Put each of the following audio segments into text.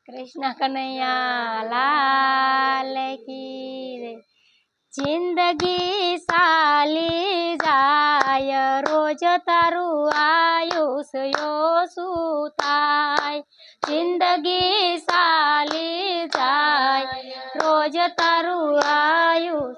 कृष्ण कन्हैया लाल की रे। जिंदगी साली जाय रोज तारू आयुष यो सुताय। जिंदगी साली जाय रोज तारू आयुष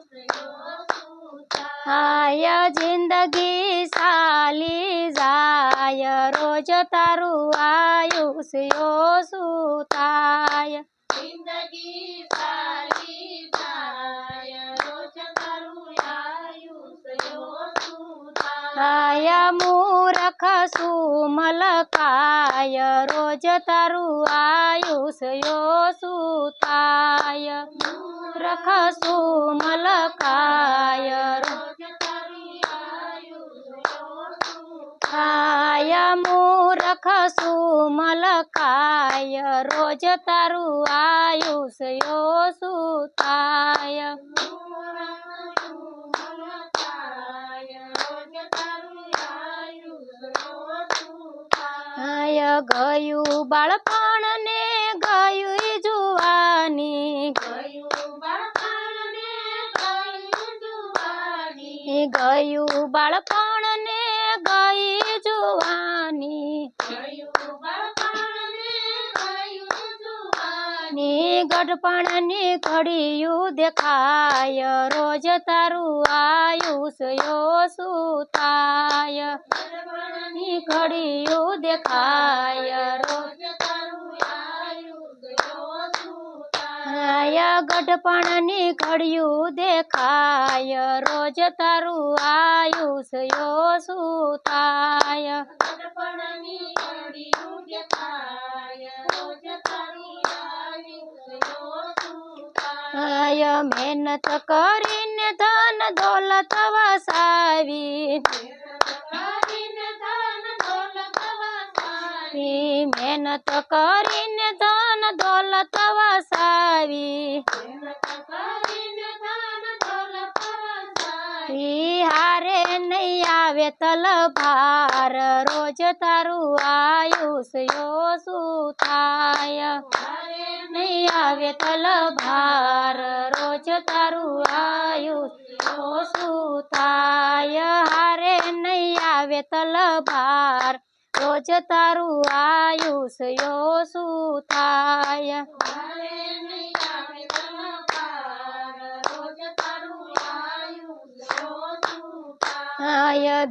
आय। जिंदगी साली जाय रोज तारू आयुष यो सुताय। जिंदगी साली जाय रोज तारू आयुष यो सुताय। मूरख सुमल काय रोज तारू आयुष यो सुताय। मूरख सुमल काय काय मूरख सुमल काय रोज तारू आयुष यो सुताय। गयु बाळपण ने गयु जुवानी। गयु बाळपण ने गई जुवानी। गढ़पण ने घड़ियु देखाय रोज तारू आयुष यो सुताय। घड़ियु देखाय रोज तारू आयुष यो सुताय। गढ़पण ने घड़ियु देखाय रोज तारू आयुष यो सुताय। गढ़पण ने घड़ियु देखाय रोज तारू आयुष यो सुताय। मेहनत करीने धन दौलत वसावी। मेहनत करीने धन दौलत वसावी। हारे नहीं आवे तलभार रोज तारू आयुष यो सुताय। नहीं आवे तलभार रोज तारू आयुष यो सुताय। हारे नहीं आवे तलभार रोज तारू आयुष यो सुताय।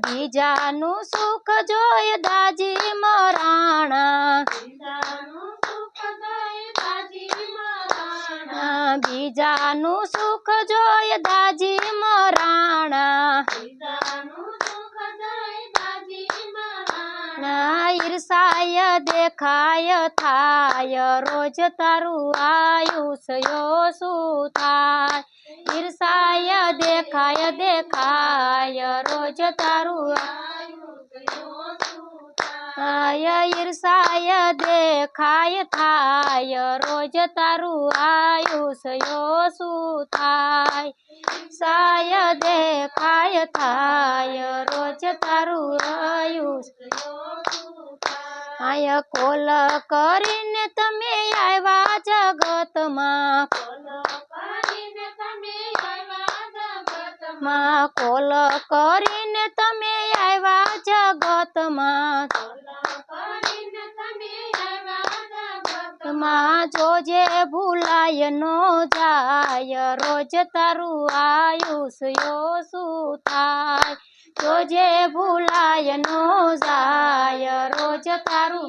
बीजानु सुख जोय दाजी मराणा। बीजानु सुख जोय दाजी मराणा। ईर्षाय देखाय थाय रोज तारू आयुष यो सुताय। ईर्षाय देखाय देखाय रोज तारू आय। ईर्षाय देखाय थाय रोज तारू आयुष यो सुताय। ईर्षाय देखाय थाय रोज तारू आयुष आय। कोल करीने तमे आव्या जगतમાં। कोल करीने तमे आव्या जगतમાં। जोजे भूलाय नो जाय रोज तारू आयुष यो सुताय। जोजे भूलाय नो जाय रोज तारू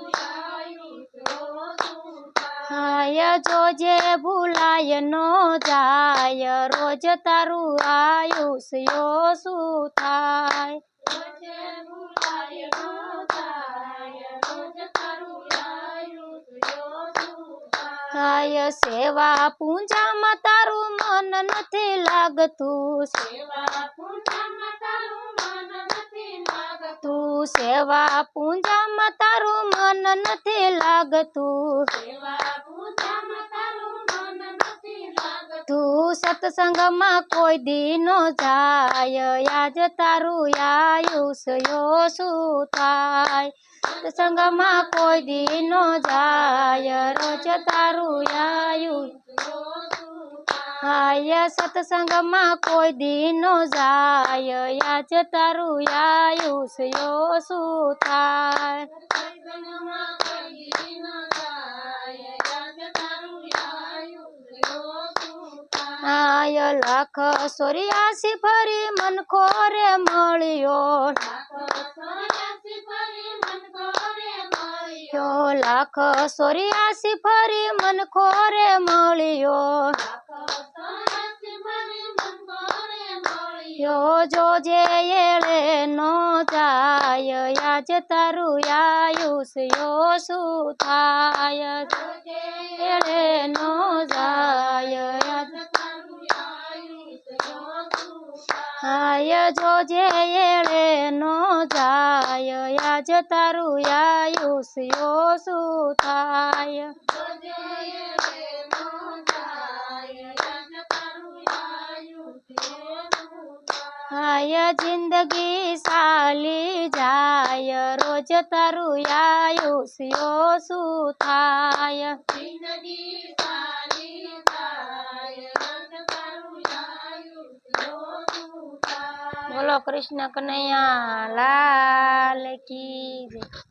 आय। जोजे भूलाय नो जाय रोज तारू आयुष यो सुताय। आय सेवा पूजा में तारू मन नथी लागतू। सेवा पूजा में तारू मन नथी लागतू। तू सत्संग में कोई दिनो जाय आज तारू आयुष यो सुताय। સત્સંગમાં કોઈ દી નો જાય રોજ તારું આયુષ હાય સત્સંગમાં કોઈ દી નો જાય યાજ તારું આયુષ યો શું થાય આય લાખ 84 ફરી મન ખોરે મળ્યો લાખ 84 ફરી મન ખોરે મળ્યો જોજે એળે નો જાય યાજ તારું આયુષ યો શું થાય એળે નો જાય હાય જોજે એળે નો જાય યાજ તારું આયુષ યો શું થાય હાય જિંદગી સાલી જાય રોજ તારું આયુષ યો શું થાય બોલો કૃષ્ણ કનૈયા લાલ કી જય.